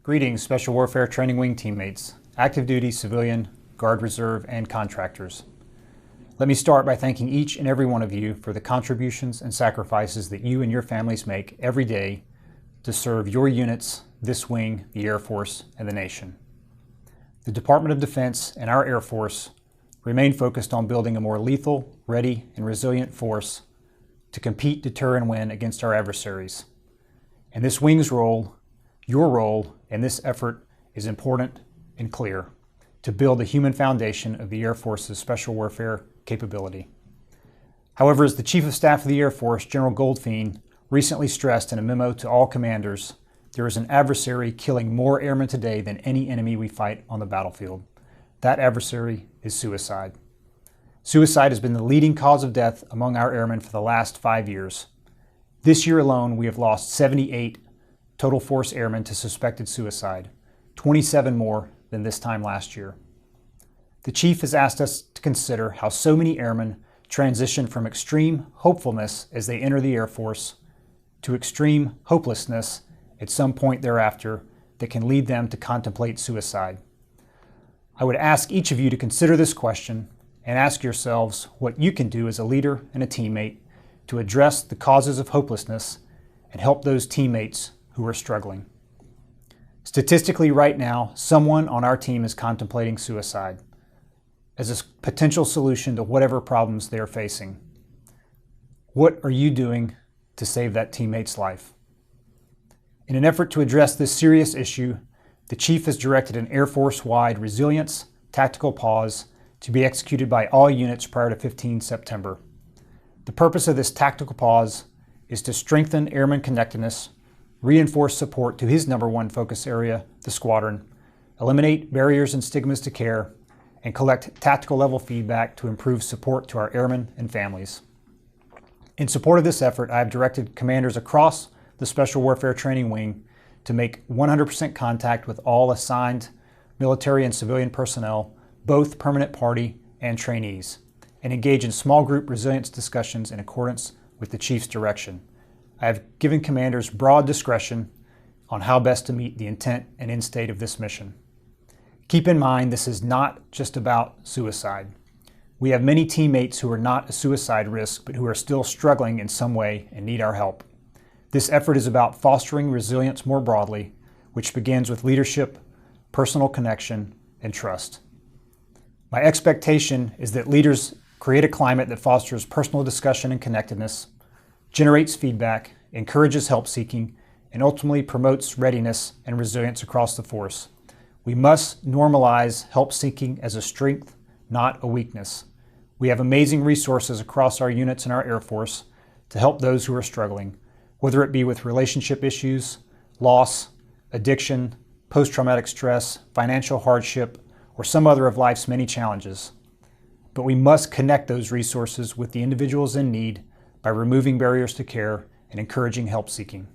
Greetings, Special Warfare Training Wing teammates, active duty, civilian, Guard Reserve, and contractors. Let me start by thanking each and every one of you for the contributions and sacrifices that you and your families make every day to serve your units, this wing, the Air Force, and the nation. The Department of Defense and our Air Force remain focused on building a more lethal, ready, and resilient force to compete, deter, and win against our adversaries. And this wing's role, your role in this effort is important and clear to build the human foundation of the Air Force's special warfare capability. However, as the Chief of Staff of the Air Force, General Goad recently stressed in a memo to all commanders, there is an adversary killing more airmen today than any enemy we fight on the battlefield. That adversary is suicide. Suicide has been the leading cause of death among our airmen for the last 5 years. This year alone, we have lost 78 total force airmen to suspected suicide, 27 more than this time last year. The Chief has asked us to consider how so many airmen transition from extreme hopefulness as they enter the Air Force to extreme hopelessness at some point thereafter that can lead them to contemplate suicide. I would ask each of you to consider this question and ask yourselves what you can do as a leader and a teammate to address the causes of hopelessness and help those teammates who are struggling. Statistically, right now, someone on our team is contemplating suicide as a potential solution to whatever problems they are facing. What are you doing to save that teammate's life? In an effort to address this serious issue, the Chief has directed an Air Force-wide Resiliency Tactical Pause to be executed by all units prior to 15 September. The purpose of this tactical pause is to strengthen airman connectedness, reinforce support to his #1 focus area, the squadron, eliminate barriers and stigmas to care, and collect tactical level feedback to improve support to our airmen and families. In support of this effort, I have directed commanders across the Special Warfare Training Wing to make 100% contact with all assigned military and civilian personnel, both permanent party and trainees, and engage in small group resilience discussions in accordance with the Chief's direction. I have given commanders broad discretion on how best to meet the intent and end state of this mission. Keep in mind, this is not just about suicide. We have many teammates who are not a suicide risk, but who are still struggling in some way and need our help. This effort is about fostering resilience more broadly, which begins with leadership, personal connection, and trust. My expectation is that leaders create a climate that fosters personal discussion and connectedness, generates feedback, encourages help-seeking, and ultimately promotes readiness and resilience across the force. We must normalize help-seeking as a strength, not a weakness. We have amazing resources across our units in our Air Force to help those who are struggling, whether it be with relationship issues, loss, addiction, post-traumatic stress, financial hardship, or some other of life's many challenges. But we must connect those resources with the individuals in need by removing barriers to care and encouraging help-seeking.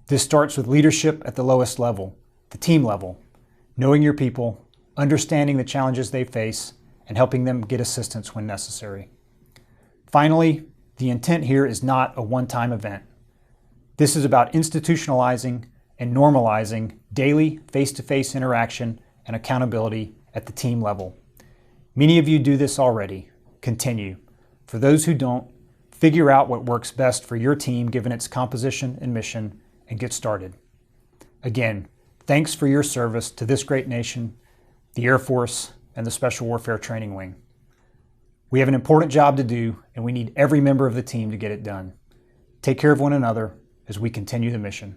This starts with leadership at the lowest level, the team level, knowing your people, understanding the challenges they face, and helping them get assistance when necessary. Finally, the intent here is not a one-time event. This is about institutionalizing and normalizing daily face-to-face interaction and accountability at the team level. Many of you do this already. Continue. For those who don't, figure out what works best for your team given its composition and mission, and get started. Again, thanks for your service to this great nation, the Air Force, and the Special Warfare Training Wing. We have an important job to do, and we need every member of the team to get it done. Take care of one another as we continue the mission.